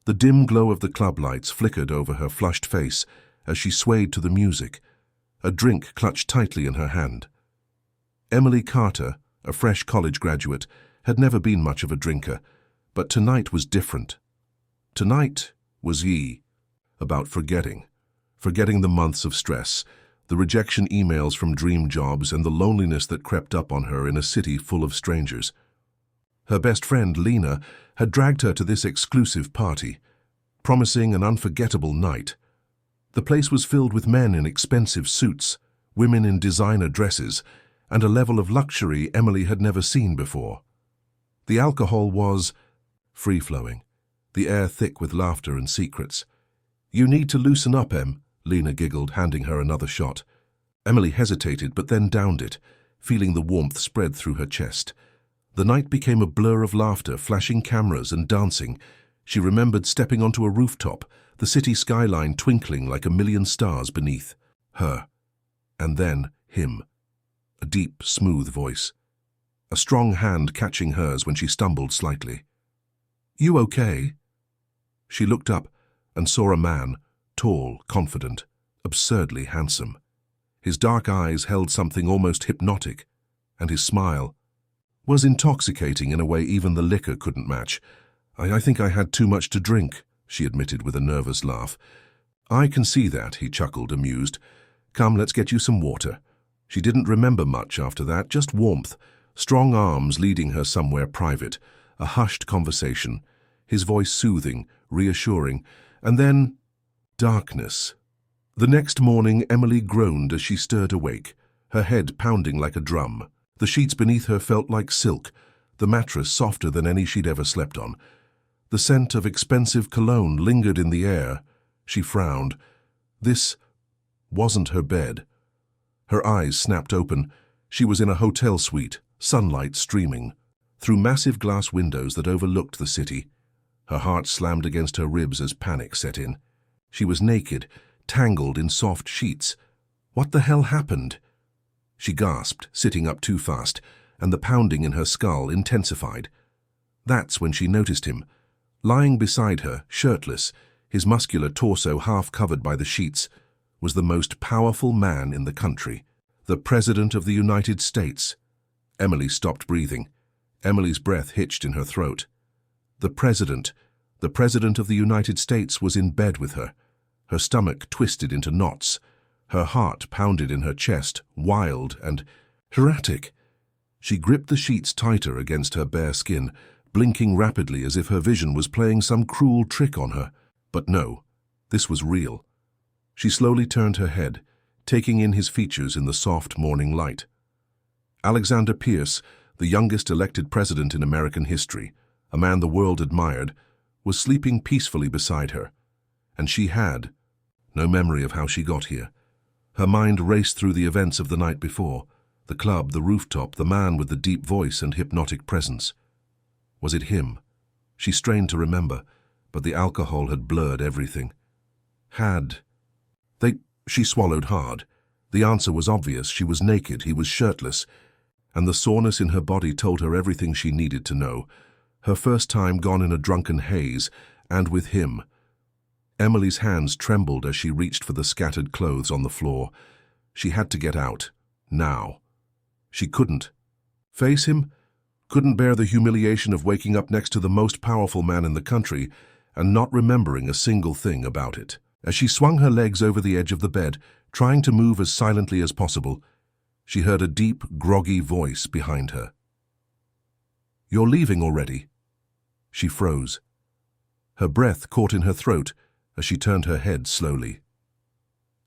The dim glow of the club lights flickered over her flushed face as she swayed to the music, a drink clutched tightly in her hand. Emily Carter, a fresh college graduate, had never been much of a drinker, but tonight was different. Tonight was about forgetting the months of stress, the rejection emails from dream jobs, and the loneliness that crept up on her in a city full of strangers. Her best friend, Lena, had dragged her to this exclusive party, promising an unforgettable night. The place was filled with men in expensive suits, women in designer dresses, and a level of luxury Emily had never seen before. The alcohol was free-flowing, the air thick with laughter and secrets. "You need to loosen up, Em," Lena giggled, handing her another shot. Emily hesitated, but then downed it, feeling the warmth spread through her chest. The night became a blur of laughter, flashing cameras, and dancing. She remembered stepping onto a rooftop, the city skyline twinkling like a million stars beneath her. And then him. A deep, smooth voice. A strong hand catching hers when she stumbled slightly. "You okay?" She looked up and saw a man, tall, confident, absurdly handsome. His dark eyes held something almost hypnotic, and his smile was intoxicating in a way even the liquor couldn't match. I think I had too much to drink," she admitted with a nervous laugh. "I can see that," he chuckled, amused. "Come, let's get you some water." She didn't remember much after that, just warmth, strong arms leading her somewhere private, a hushed conversation, his voice soothing, reassuring, and then darkness. The next morning, Emily groaned as she stirred awake, her head pounding like a drum. The sheets beneath her felt like silk, the mattress softer than any she'd ever slept on. The scent of expensive cologne lingered in the air. She frowned. This wasn't her bed. Her eyes snapped open. She was in a hotel suite, sunlight streaming through massive glass windows that overlooked the city. Her heart slammed against her ribs as panic set in. She was naked, tangled in soft sheets. What the hell happened? She gasped, sitting up too fast, and the pounding in her skull intensified. That's when she noticed him. Lying beside her, shirtless, his muscular torso half covered by the sheets, was the most powerful man in the country, the President of the United States. Emily stopped breathing. Emily's breath hitched in her throat. The President of the United States was in bed with her. Her stomach twisted into knots. Her heart pounded in her chest, wild and erratic. She gripped the sheets tighter against her bare skin, blinking rapidly as if her vision was playing some cruel trick on her. But no, this was real. She slowly turned her head, taking in his features in the soft morning light. Alexander Pierce, the youngest elected president in American history, a man the world admired, was sleeping peacefully beside her, and she had no memory of how she got here. Her mind raced through the events of the night before, the club, the rooftop, the man with the deep voice and hypnotic presence. Was it him? She strained to remember, but the alcohol had blurred everything. She swallowed hard. The answer was obvious. She was naked, he was shirtless, and the soreness in her body told her everything she needed to know. Her first time gone in a drunken haze, and with him. Emily's hands trembled as she reached for the scattered clothes on the floor. She had to get out, now. She couldn't face him, couldn't bear the humiliation of waking up next to the most powerful man in the country and not remembering a single thing about it. As she swung her legs over the edge of the bed, trying to move as silently as possible, she heard a deep, groggy voice behind her. "You're leaving already?" She froze. Her breath caught in her throat as she turned her head slowly.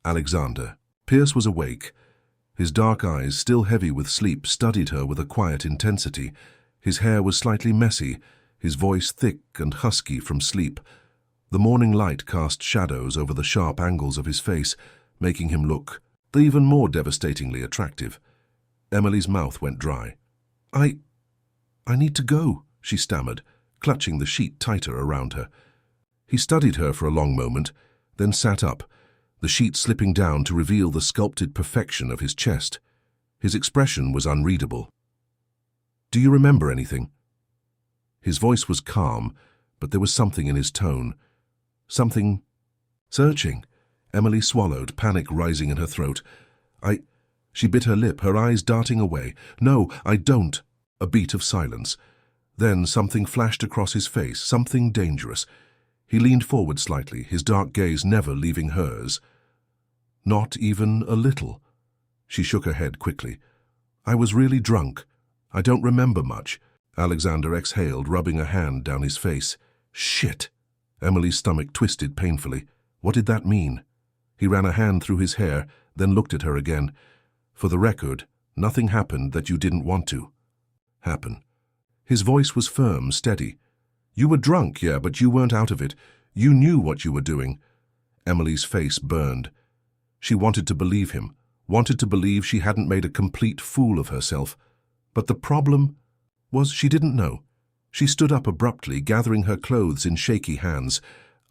Alexander. Pierce was awake. His dark eyes, still heavy with sleep, studied her with a quiet intensity. His hair was slightly messy, his voice thick and husky from sleep. The morning light cast shadows over the sharp angles of his face, making him look even more devastatingly attractive. Emily's mouth went dry. I need to go," she stammered, clutching the sheet tighter around her. He studied her for a long moment, then sat up, the sheet slipping down to reveal the sculpted perfection of his chest. His expression was unreadable. "Do you remember anything?" His voice was calm, but there was something in his tone, Something searching. Emily swallowed, panic rising in her throat. She bit her lip, her eyes darting away. No, I don't. A beat of silence. Then something flashed across his face, something dangerous. He leaned forward slightly, his dark gaze never leaving hers. Not even a little. She shook her head quickly. I was really drunk. I don't remember much. Alexander exhaled, rubbing a hand down his face. Shit! Emily's stomach twisted painfully. What did that mean? He ran a hand through his hair, then looked at her again. For the record, nothing happened that you didn't want to happen. His voice was firm, steady. You were drunk, yeah, but you weren't out of it. You knew what you were doing. Emily's face burned. She wanted to believe him, wanted to believe she hadn't made a complete fool of herself. But the problem was she didn't know. She stood up abruptly, gathering her clothes in shaky hands.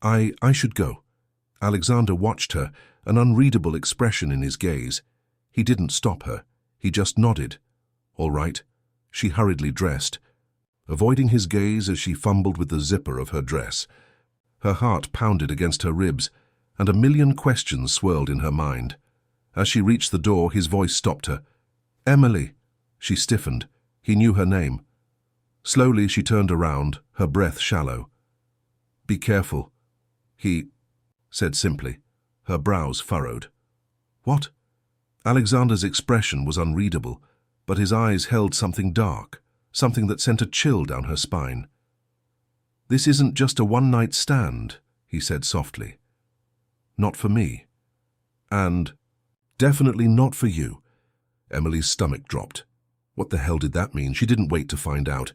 I should go. Alexander watched her, an unreadable expression in his gaze. He didn't stop her. He just nodded. All right. She hurriedly dressed, avoiding his gaze as she fumbled with the zipper of her dress. Her heart pounded against her ribs, and a million questions swirled in her mind. As she reached the door, his voice stopped her. Emily! She stiffened. He knew her name. Slowly she turned around, her breath shallow. Be careful, he said simply, her brows furrowed. What? Alexander's expression was unreadable, but his eyes held something dark, something that sent a chill down her spine. This isn't just a one-night stand, he said softly. Not for me. And definitely not for you. Emily's stomach dropped. What the hell did that mean? She didn't wait to find out.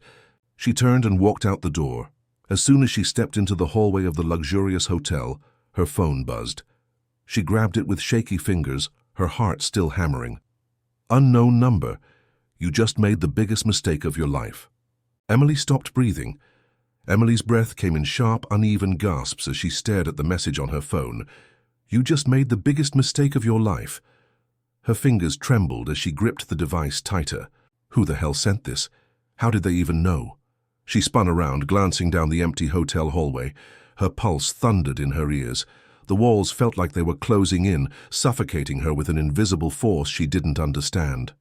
She turned and walked out the door. As soon as she stepped into the hallway of the luxurious hotel, her phone buzzed. She grabbed it with shaky fingers, her heart still hammering. Unknown number. You just made the biggest mistake of your life. Emily stopped breathing. Emily's breath came in sharp, uneven gasps as she stared at the message on her phone. You just made the biggest mistake of your life. Her fingers trembled as she gripped the device tighter. Who the hell sent this? How did they even know? She spun around, glancing down the empty hotel hallway. Her pulse thundered in her ears. The walls felt like they were closing in, suffocating her with an invisible force she didn't understand.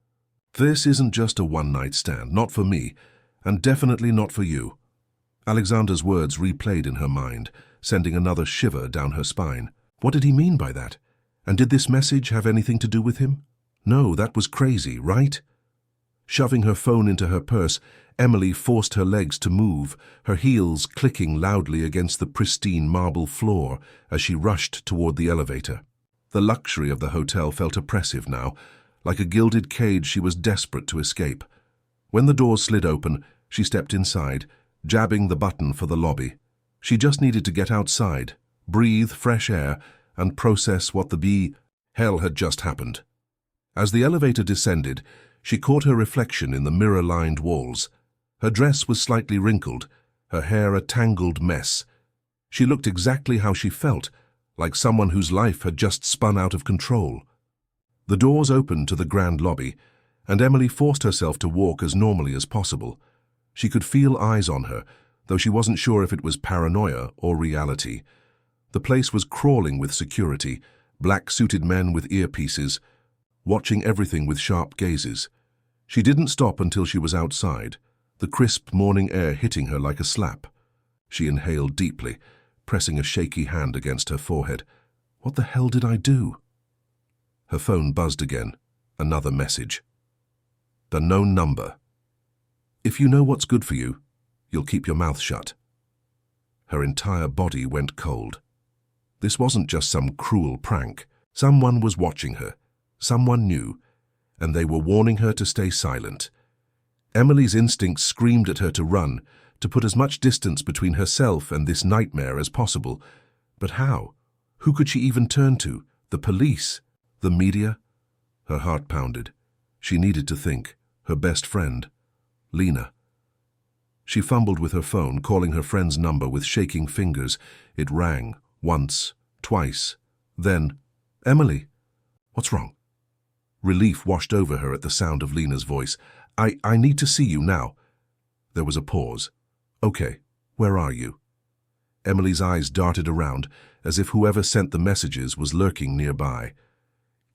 This isn't just a one-night stand, not for me, and definitely not for you. Alexander's words replayed in her mind, sending another shiver down her spine. What did he mean by that? And did this message have anything to do with him? No, that was crazy, right? Shoving her phone into her purse, Emily forced her legs to move, her heels clicking loudly against the pristine marble floor as she rushed toward the elevator. The luxury of the hotel felt oppressive now. Like a gilded cage, she was desperate to escape. When the doors slid open, she stepped inside, jabbing the button for the lobby. She just needed to get outside, breathe fresh air, and process what the hell had just happened. As the elevator descended, she caught her reflection in the mirror-lined walls. Her dress was slightly wrinkled, her hair a tangled mess. She looked exactly how she felt, like someone whose life had just spun out of control. The doors opened to the grand lobby, and Emily forced herself to walk as normally as possible. She could feel eyes on her, though she wasn't sure if it was paranoia or reality. The place was crawling with security, black-suited men with earpieces, watching everything with sharp gazes. She didn't stop until she was outside, the crisp morning air hitting her like a slap. She inhaled deeply, pressing a shaky hand against her forehead. What the hell did I do? Her phone buzzed again. Another message. The known number. If you know what's good for you, you'll keep your mouth shut. Her entire body went cold. This wasn't just some cruel prank. Someone was watching her. Someone knew, and they were warning her to stay silent. Emily's instincts screamed at her to run, to put as much distance between herself and this nightmare as possible. But how? Who could she even turn to? The police? The media? Her heart pounded. She needed to think. Her best friend. Lena. She fumbled with her phone, calling her friend's number with shaking fingers. It rang. Once. Twice. Then, Emily. What's wrong? Relief washed over her at the sound of Lena's voice. I need to see you now. There was a pause. Okay, where are you? Emily's eyes darted around, as if whoever sent the messages was lurking nearby.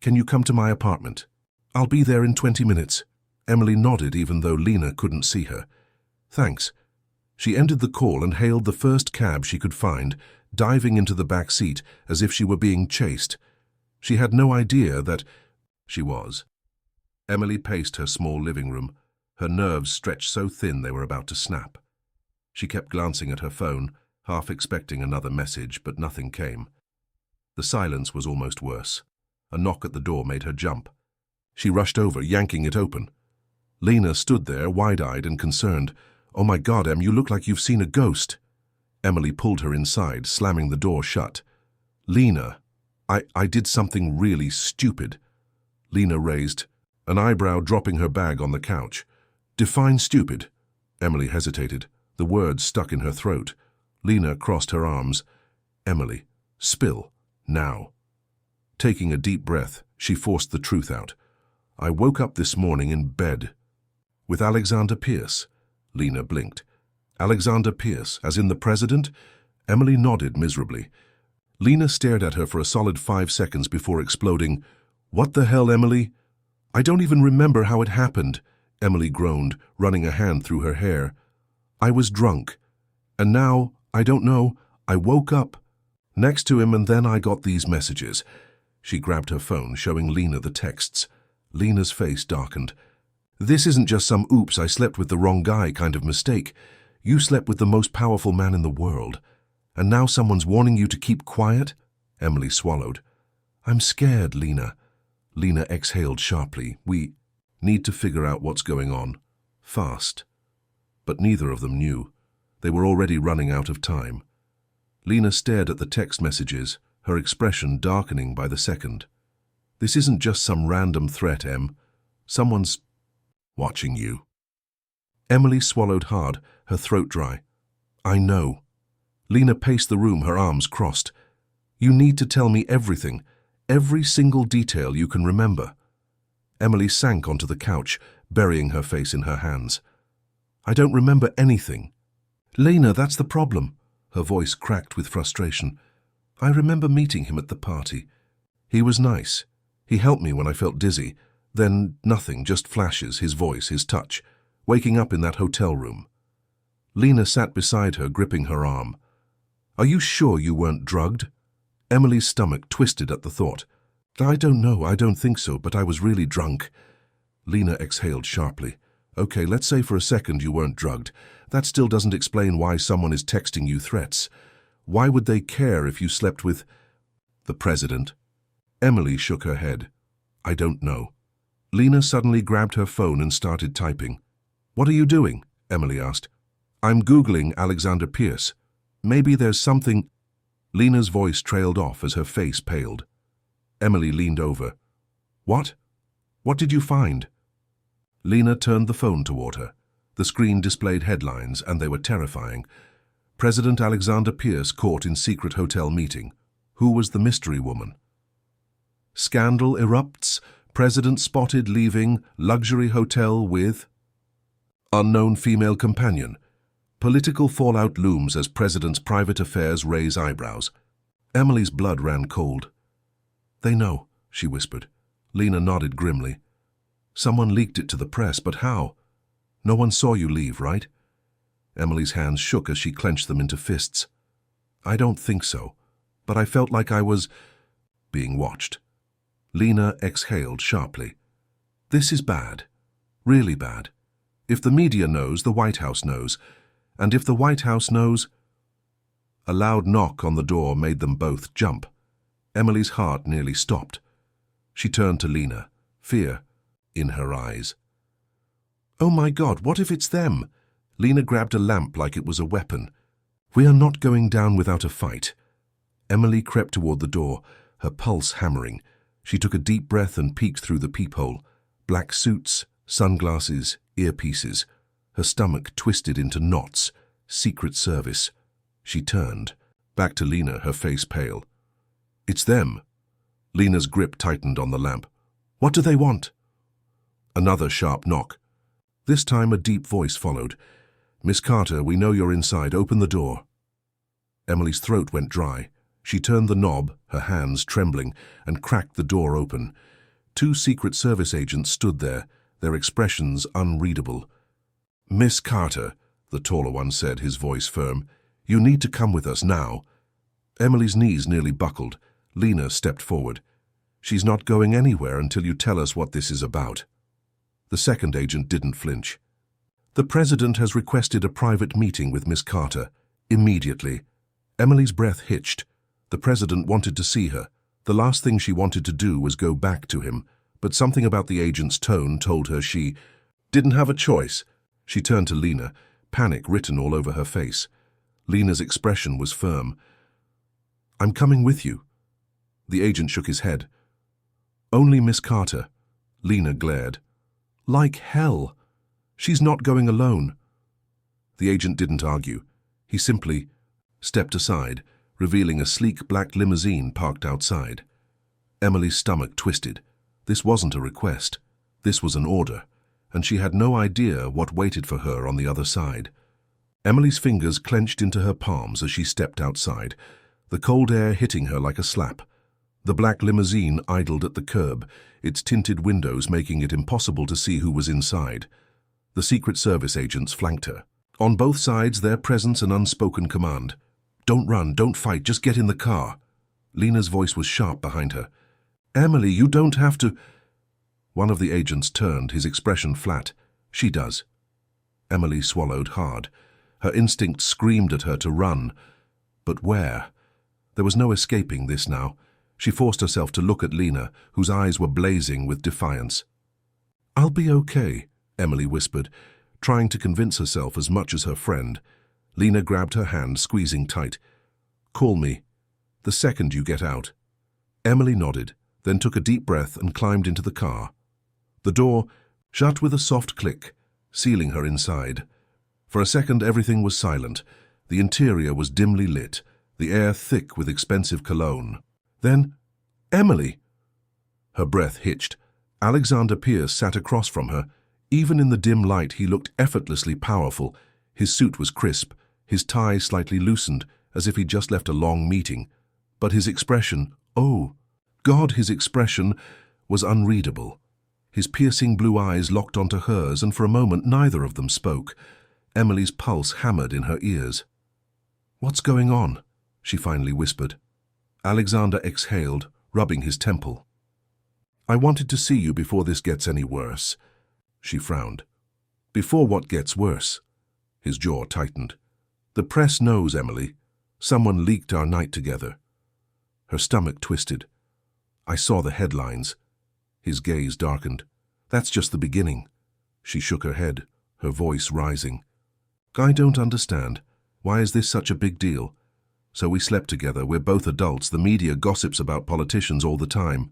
"Can you come to my apartment?" "I'll be there in 20 minutes." Emily nodded even though Lena couldn't see her. "Thanks." She ended the call and hailed the first cab she could find, diving into the back seat as if she were being chased. She had no idea that she was. Emily paced her small living room, her nerves stretched so thin they were about to snap. She kept glancing at her phone, half expecting another message, but nothing came. The silence was almost worse. A knock at the door made her jump. She rushed over, yanking it open. Lena stood there, wide-eyed and concerned. "Oh my God, Em, you look like you've seen a ghost." Emily pulled her inside, slamming the door shut. "Lena, I did something really stupid." Lena raised, an eyebrow dropping her bag on the couch. "Define stupid." Emily hesitated, the words stuck in her throat. Lena crossed her arms. "Emily, spill, now." Taking a deep breath, she forced the truth out. "I woke up this morning in bed." "With Alexander Pierce?" Lena blinked. "Alexander Pierce, as in the president?" Emily nodded miserably. Lena stared at her for a solid 5 seconds before exploding. "What the hell, Emily?" "I don't even remember how it happened," Emily groaned, running a hand through her hair. "I was drunk. And now, I don't know, I woke up next to him and then I got these messages." She grabbed her phone, showing Lena the texts. Lena's face darkened. "This isn't just some oops, I slept with the wrong guy kind of mistake. You slept with the most powerful man in the world. And now someone's warning you to keep quiet?" Emily swallowed. "I'm scared, Lena." Lena exhaled sharply. "We need to figure out what's going on. Fast." But neither of them knew. They were already running out of time. Lena stared at the text messages, her expression darkening by the second. "This isn't just some random threat, Em. Someone's watching you." Emily swallowed hard, her throat dry. "I know." Lena paced the room, her arms crossed. "You need to tell me everything, every single detail you can remember." Emily sank onto the couch, burying her face in her hands. "I don't remember anything." "Lena, that's the problem." Her voice cracked with frustration. "I remember meeting him at the party. He was nice. He helped me when I felt dizzy. Then nothing, just flashes, his voice, his touch, waking up in that hotel room." Lena sat beside her, gripping her arm. "Are you sure you weren't drugged?" Emily's stomach twisted at the thought. "I don't know, I don't think so, but I was really drunk." Lena exhaled sharply. "Okay, let's say for a second you weren't drugged. That still doesn't explain why someone is texting you threats. Why would they care if you slept with the president?" Emily shook her head. "I don't know." Lena suddenly grabbed her phone and started typing. "What are you doing?" Emily asked. "I'm Googling Alexander Pierce. Maybe there's something—" Lena's voice trailed off as her face paled. Emily leaned over. "What? What did you find?" Lena turned the phone toward her. The screen displayed headlines, and they were terrifying. "President Alexander Pierce caught in secret hotel meeting. Who was the mystery woman?" "Scandal erupts. President spotted leaving luxury hotel with unknown female companion. Political fallout looms as president's private affairs raise eyebrows." Emily's blood ran cold. "They know," she whispered. Lena nodded grimly. "Someone leaked it to the press, but how? No one saw you leave, right?" Emily's hands shook as she clenched them into fists. "I don't think so, but I felt like I was being watched." Lena exhaled sharply. "This is bad. Really bad. If the media knows, the White House knows. And if the White House knows—" A loud knock on the door made them both jump. Emily's heart nearly stopped. She turned to Lena, fear in her eyes. "Oh my God, what if it's them?" Lena grabbed a lamp like it was a weapon. "We are not going down without a fight." Emily crept toward the door, her pulse hammering. She took a deep breath and peeked through the peephole. Black suits, sunglasses, earpieces. Her stomach twisted into knots. Secret Service. She turned. Back to Lena, her face pale. "It's them." Lena's grip tightened on the lamp. "What do they want?" Another sharp knock. This time a deep voice followed. "Miss Carter, we know you're inside. Open the door." Emily's throat went dry. She turned the knob, her hands trembling, and cracked the door open. 2 Secret Service agents stood there, their expressions unreadable. "Miss Carter," the taller one said, his voice firm, "you need to come with us now." Emily's knees nearly buckled. Lena stepped forward. "She's not going anywhere until you tell us what this is about." The second agent didn't flinch. "The President has requested a private meeting with Miss Carter. Immediately." Emily's breath hitched. The President wanted to see her. The last thing she wanted to do was go back to him, but something about the agent's tone told her she didn't have a choice. She turned to Lena, panic written all over her face. Lena's expression was firm. "I'm coming with you." The agent shook his head. "Only Miss Carter." Lena glared. "Like hell. She's not going alone." The agent didn't argue. He simply stepped aside, revealing a sleek black limousine parked outside. Emily's stomach twisted. This wasn't a request. This was an order, and she had no idea what waited for her on the other side. Emily's fingers clenched into her palms as she stepped outside, the cold air hitting her like a slap. The black limousine idled at the curb, its tinted windows making it impossible to see who was inside. The Secret Service agents flanked her. On both sides, their presence an unspoken command. "Don't run, don't fight, just get in the car." Lena's voice was sharp behind her. "Emily, you don't have to—" One of the agents turned, his expression flat. "She does." Emily swallowed hard. Her instinct screamed at her to run. But where? There was no escaping this now. She forced herself to look at Lena, whose eyes were blazing with defiance. "I'll be okay," Emily whispered, trying to convince herself as much as her friend. Lena grabbed her hand, squeezing tight. "Call me the second you get out." Emily nodded, then took a deep breath and climbed into the car. The door shut with a soft click, sealing her inside. For a second everything was silent. The interior was dimly lit, the air thick with expensive cologne. Then, "Emily!" Her breath hitched. Alexander Pierce sat across from her. Even in the dim light he looked effortlessly powerful. His suit was crisp, his tie slightly loosened, as if he'd just left a long meeting. But his expression, oh, God, his expression was unreadable. His piercing blue eyes locked onto hers, and for a moment neither of them spoke. Emily's pulse hammered in her ears. "What's going on?" she finally whispered. Alexander exhaled, rubbing his temple. "I wanted to see you before this gets any worse." She frowned. "Before what gets worse?" His jaw tightened. "The press knows, Emily. Someone leaked our night together." Her stomach twisted. "I saw the headlines." His gaze darkened. "That's just the beginning." She shook her head, her voice rising. "I don't understand. Why is this such a big deal? So we slept together, we're both adults, the media gossips about politicians all the time."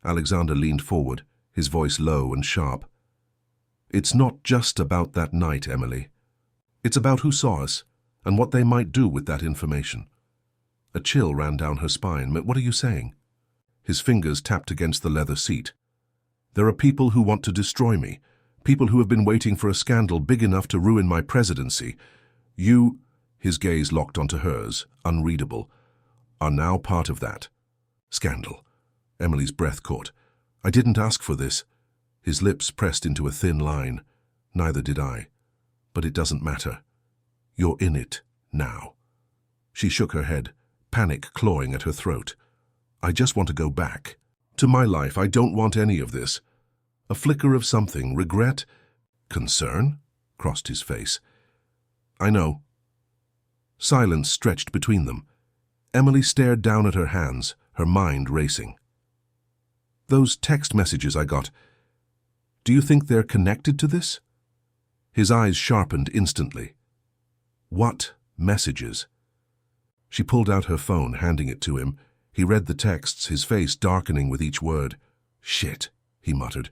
Alexander leaned forward, his voice low and sharp. "It's not just about that night, Emily. It's about who saw us, and what they might do with that information." A chill ran down her spine. "What are you saying?" His fingers tapped against the leather seat. "There are people who want to destroy me, people who have been waiting for a scandal big enough to ruin my presidency. You," his gaze locked onto hers, unreadable, "are now part of that scandal." Emily's breath caught. "I didn't ask for this." His lips pressed into a thin line. "Neither did I. But it doesn't matter. You're in it now." She shook her head, panic clawing at her throat. "I just want to go back to my life. I don't want any of this." A flicker of something, regret, concern, crossed his face. "I know." Silence stretched between them. Emily stared down at her hands, her mind racing. "Those text messages I got, do you think they're connected to this?" His eyes sharpened instantly. "What messages?" She pulled out her phone, handing it to him. He read the texts, his face darkening with each word. "Shit," he muttered.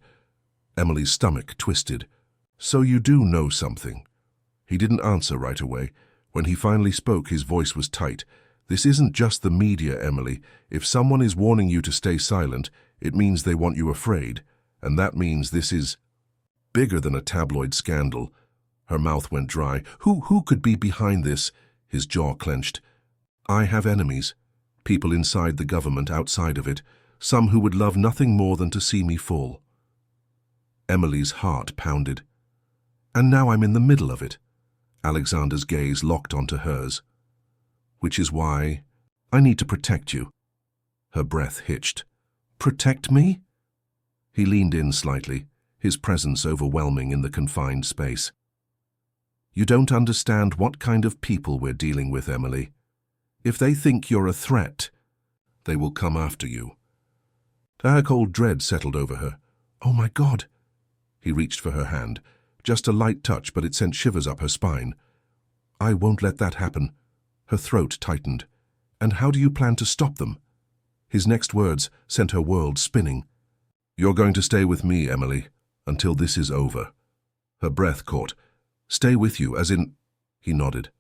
Emily's stomach twisted. "So you do know something." He didn't answer right away. When he finally spoke, his voice was tight. "This isn't just the media, Emily. If someone is warning you to stay silent, it means they want you afraid. And that means this is bigger than a tabloid scandal." Her mouth went dry. Who could be behind this?" His jaw clenched. I have enemies, people inside the government, outside of it, some who would love nothing more than to see me fall. Emily's heart pounded. And now I'm in the middle of it. Alexander's gaze locked onto hers. Which is why I need to protect you. Her breath hitched. Protect me? He leaned in slightly, his presence overwhelming in the confined space. You don't understand what kind of people we're dealing with, Emily. If they think you're a threat, they will come after you. A cold dread settled over her. Oh my God! He reached for her hand. Just a light touch, but it sent shivers up her spine. I won't let that happen. Her throat tightened. And how do you plan to stop them? His next words sent her world spinning. You're going to stay with me, Emily, until this is over. Her breath caught. Stay with you, as in... He nodded.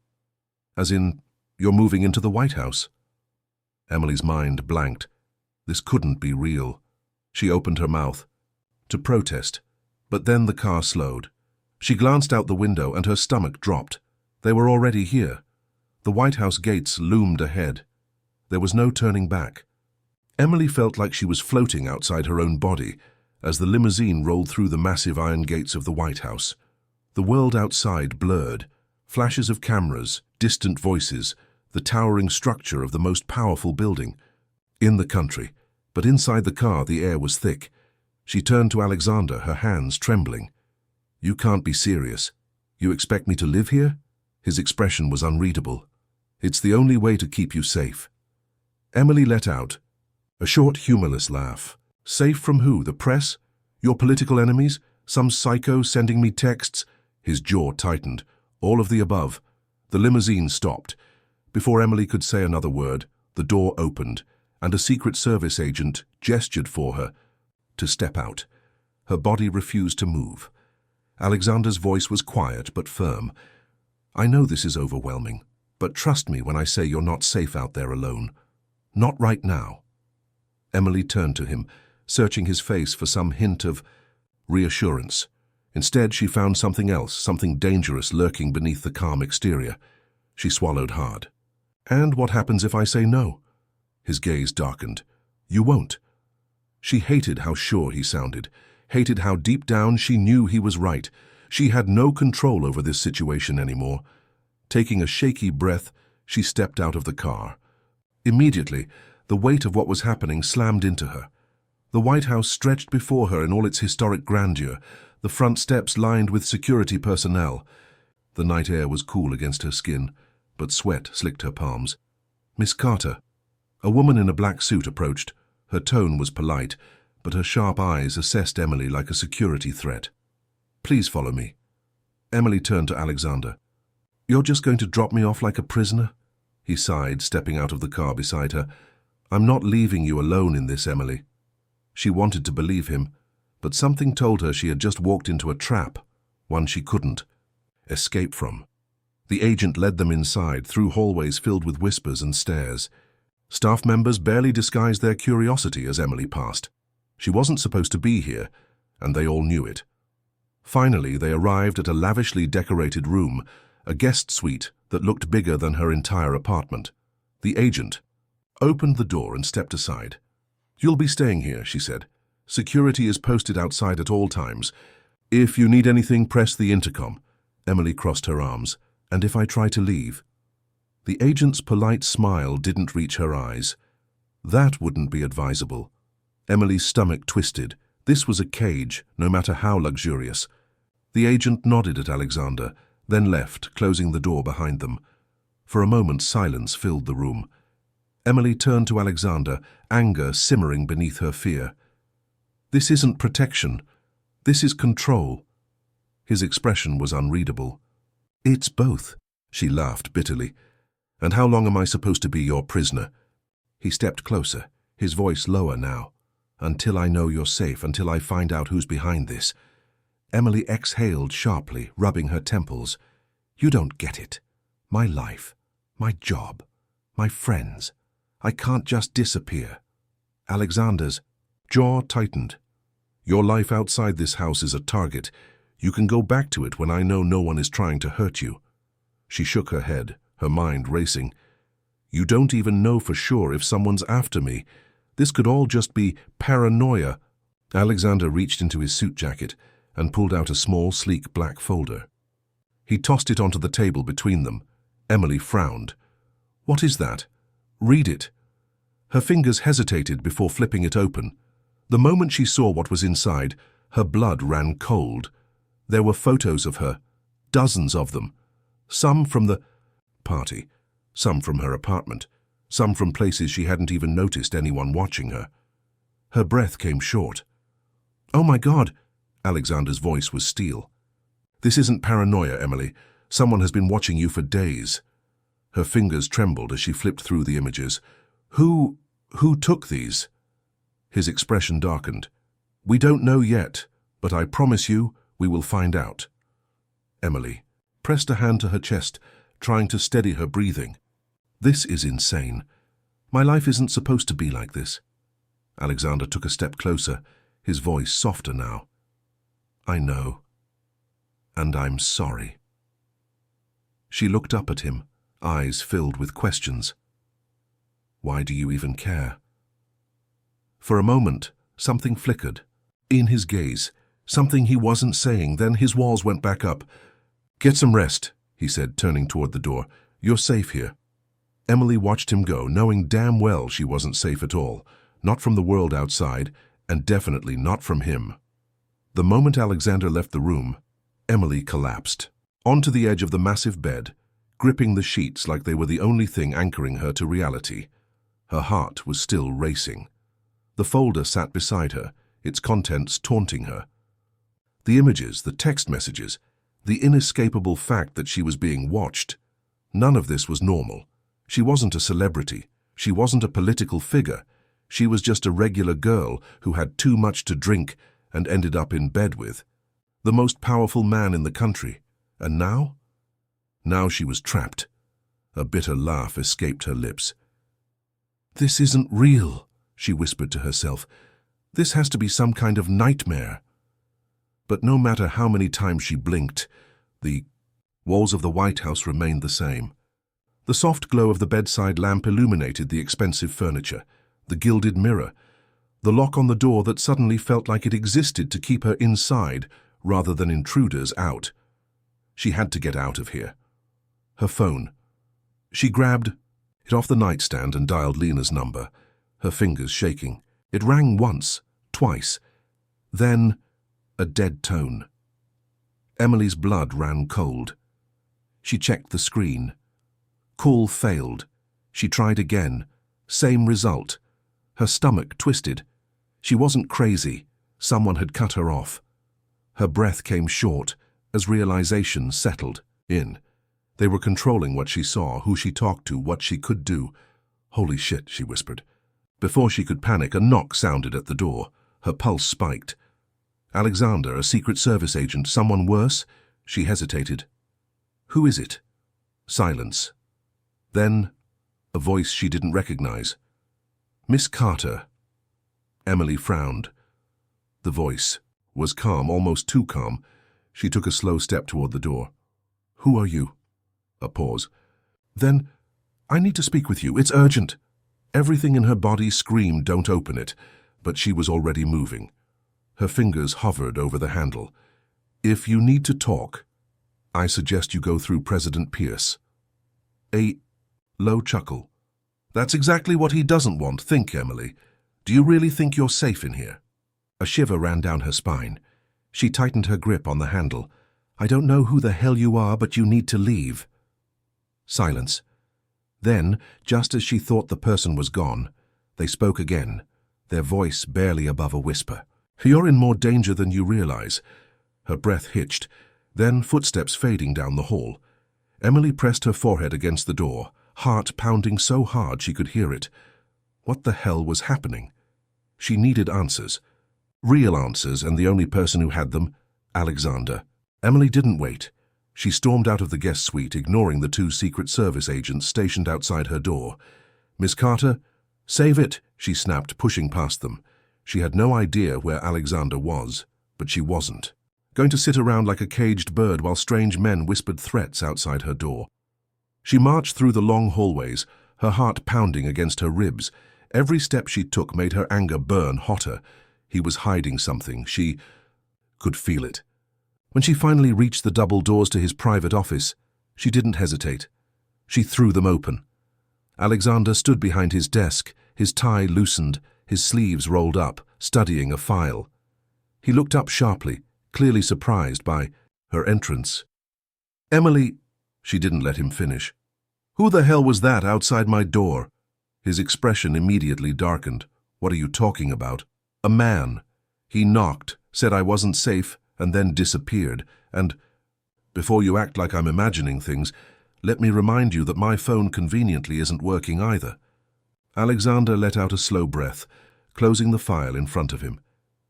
As in, you're moving into the White House. Emily's mind blanked. This couldn't be real. She opened her mouth to protest, but then the car slowed. She glanced out the window and her stomach dropped. They were already here. The White House gates loomed ahead. There was no turning back. Emily felt like she was floating outside her own body as the limousine rolled through the massive iron gates of the White House. The world outside blurred. Flashes of cameras, distant voices, the towering structure of the most powerful building in the country. But inside the car, the air was thick. She turned to Alexander, her hands trembling. You can't be serious. You expect me to live here? His expression was unreadable. It's the only way to keep you safe. Emily let out a short, humorless laugh. Safe from who? The press? Your political enemies? Some psycho sending me texts? His jaw tightened. All of the above. The limousine stopped. Before Emily could say another word, the door opened, and a Secret Service agent gestured for her to step out. Her body refused to move. Alexander's voice was quiet but firm. I know this is overwhelming, but trust me when I say you're not safe out there alone. Not right now. Emily turned to him, searching his face for some hint of reassurance. Instead, she found something else, something dangerous lurking beneath the calm exterior. She swallowed hard. And what happens if I say no? His gaze darkened. You won't. She hated how sure he sounded, hated how deep down she knew he was right. She had no control over this situation anymore. Taking a shaky breath, she stepped out of the car. Immediately, the weight of what was happening slammed into her. The White House stretched before her in all its historic grandeur, the front steps lined with security personnel. The night air was cool against her skin, but sweat slicked her palms. Miss Carter. A woman in a black suit approached. Her tone was polite, but her sharp eyes assessed Emily like a security threat. Please follow me. Emily turned to Alexander. You're just going to drop me off like a prisoner? He sighed, stepping out of the car beside her. I'm not leaving you alone in this, Emily. She wanted to believe him, but something told her she had just walked into a trap, one she couldn't escape from. The agent led them inside, through hallways filled with whispers and stares. Staff members barely disguised their curiosity as Emily passed. She wasn't supposed to be here, and they all knew it. Finally, they arrived at a lavishly decorated room, a guest suite that looked bigger than her entire apartment. The agent opened the door and stepped aside. You'll be staying here, she said. Security is posted outside at all times. If you need anything, press the intercom. Emily crossed her arms. And if I try to leave? The agent's polite smile didn't reach her eyes. That wouldn't be advisable. Emily's stomach twisted. This was a cage, no matter how luxurious. The agent nodded at Alexander, then left, closing the door behind them. For a moment, silence filled the room. Emily turned to Alexander, anger simmering beneath her fear. This isn't protection. This is control. His expression was unreadable. It's both, she laughed bitterly. And how long am I supposed to be your prisoner? He stepped closer, his voice lower now. Until I know you're safe, until I find out who's behind this. Emily exhaled sharply, rubbing her temples. You don't get it. My life, my job, my friends. I can't just disappear. Alexander's jaw tightened. Your life outside this house is a target. You can go back to it when I know no one is trying to hurt you. She shook her head, her mind racing. You don't even know for sure if someone's after me. This could all just be paranoia. Alexander reached into his suit jacket and pulled out a small, sleek black folder. He tossed it onto the table between them. Emily frowned. What is that? Read it. Her fingers hesitated before flipping it open. The moment she saw what was inside, her blood ran cold. There were photos of her, dozens of them. Some from the party, some from her apartment, some from places she hadn't even noticed anyone watching her. Her breath came short. "Oh my God!" Alexander's voice was steel. "This isn't paranoia, Emily. Someone has been watching you for days." Her fingers trembled as she flipped through the images. Who took these?" His expression darkened. "We don't know yet, but I promise you we will find out." Emily pressed a hand to her chest, trying to steady her breathing. "This is insane. My life isn't supposed to be like this." Alexander took a step closer, his voice softer now. "I know. And I'm sorry." She looked up at him, eyes filled with questions. "Why do you even care?" For a moment, something flickered. In his gaze, something he wasn't saying, then his walls went back up. "Get some rest," he said, turning toward the door. "You're safe here." Emily watched him go, knowing damn well she wasn't safe at all. Not from the world outside, and definitely not from him. The moment Alexander left the room, Emily collapsed, onto the edge of the massive bed, gripping the sheets like they were the only thing anchoring her to reality. Her heart was still racing. The folder sat beside her, its contents taunting her. The images, the text messages, the inescapable fact that she was being watched. None of this was normal. She wasn't a celebrity. She wasn't a political figure. She was just a regular girl who had too much to drink and ended up in bed with the most powerful man in the country. And now? Now she was trapped. A bitter laugh escaped her lips. "This isn't real," she whispered to herself. "This has to be some kind of nightmare." But no matter how many times she blinked, the walls of the White House remained the same. The soft glow of the bedside lamp illuminated the expensive furniture, the gilded mirror, the lock on the door that suddenly felt like it existed to keep her inside rather than intruders out. She had to get out of here. Her phone. She grabbed it off the nightstand and dialed Lena's number, her fingers shaking. It rang once, twice. Then a dead tone. Emily's blood ran cold. She checked the screen. Call failed. She tried again. Same result. Her stomach twisted. She wasn't crazy. Someone had cut her off. Her breath came short as realization settled in. They were controlling what she saw, who she talked to, what she could do. "Holy shit," she whispered. Before she could panic, a knock sounded at the door. Her pulse spiked. Alexander, a Secret Service agent, someone worse? She hesitated. "Who is it?" Silence. Then, a voice she didn't recognize. "Miss Carter." Emily frowned. The voice was calm, almost too calm. She took a slow step toward the door. "Who are you?" A pause. "Then, I need to speak with you. It's urgent." Everything in her body screamed, "Don't open it," but she was already moving. Her fingers hovered over the handle. "If you need to talk, I suggest you go through President Pierce." A low chuckle. "That's exactly what he doesn't want. Think, Emily. Do you really think you're safe in here?" A shiver ran down her spine. She tightened her grip on the handle. "I don't know who the hell you are, but you need to leave." Silence. Then, just as she thought the person was gone, they spoke again, their voice barely above a whisper. "You're in more danger than you realize." Her breath hitched, then footsteps fading down the hall. Emily pressed her forehead against the door, heart pounding so hard she could hear it. What the hell was happening? She needed answers. Real answers, and the only person who had them, Alexander. Emily didn't wait. She stormed out of the guest suite, ignoring the two Secret Service agents stationed outside her door. "Miss Carter, save it," she snapped, pushing past them. She had no idea where Alexander was, but she wasn't going to sit around like a caged bird while strange men whispered threats outside her door. She marched through the long hallways, her heart pounding against her ribs. Every step she took made her anger burn hotter. He was hiding something. She could feel it. When she finally reached the double doors to his private office, she didn't hesitate. She threw them open. Alexander stood behind his desk, his tie loosened, his sleeves rolled up, studying a file. He looked up sharply, clearly surprised by her entrance. "Emily," she didn't let him finish. "Who the hell was that outside my door?" His expression immediately darkened. "What are you talking about?" "A man. He knocked, said I wasn't safe, and then disappeared. And before you act like I'm imagining things, let me remind you that my phone conveniently isn't working either." Alexander let out a slow breath, closing the file in front of him.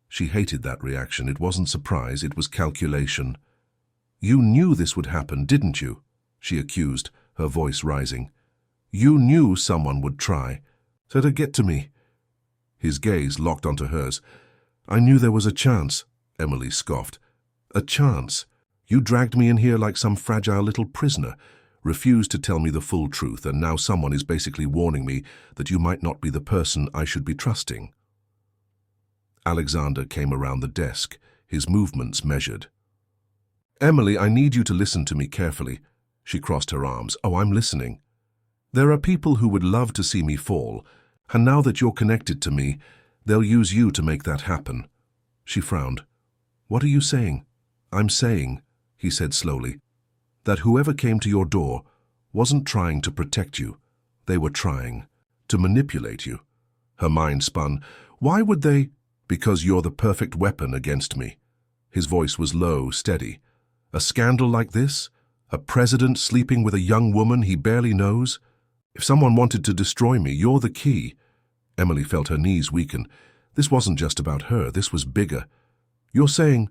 She hated that reaction. It wasn't surprise, it was calculation. "You knew this would happen, didn't you?" she accused, her voice rising. "You knew someone would try. So to get to me." His gaze locked onto hers. "I knew there was a chance," Emily scoffed. "A chance? You dragged me in here like some fragile little prisoner, refused to tell me the full truth, and now someone is basically warning me that you might not be the person I should be trusting." Alexander came around the desk, his movements measured. "Emily, I need you to listen to me carefully." She crossed her arms. "Oh, I'm listening. There are people who would love to see me fall, and now that you're connected to me, they'll use you to make that happen." She frowned. "What are you saying?" "I'm saying," he said slowly, "that whoever came to your door wasn't trying to protect you. They were trying to manipulate you." Her mind spun. "Why would they?" "Because you're the perfect weapon against me." His voice was low, steady. "A scandal like this? A president sleeping with a young woman he barely knows? If someone wanted to destroy me, you're the key." Emily felt her knees weaken. This wasn't just about her, this was bigger. "You're saying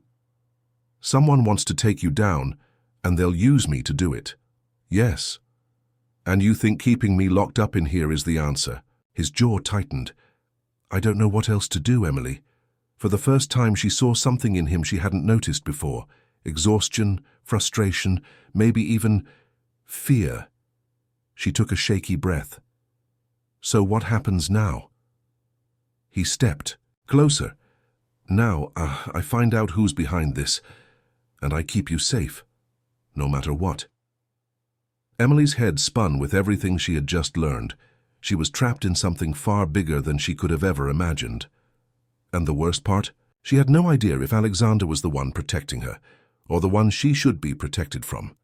someone wants to take you down, and they'll use me to do it?" "Yes." "And you think keeping me locked up in here is the answer?" His jaw tightened. "I don't know what else to do, Emily." For the first time she saw something in him she hadn't noticed before. Exhaustion, frustration, maybe even fear. She took a shaky breath. "So what happens now?" He stepped closer. "Now, I find out who's behind this, and I keep you safe, no matter what." Emily's head spun with everything she had just learned. She was trapped in something far bigger than she could have ever imagined. And the worst part? She had no idea if Alexander was the one protecting her, or the one she should be protected from.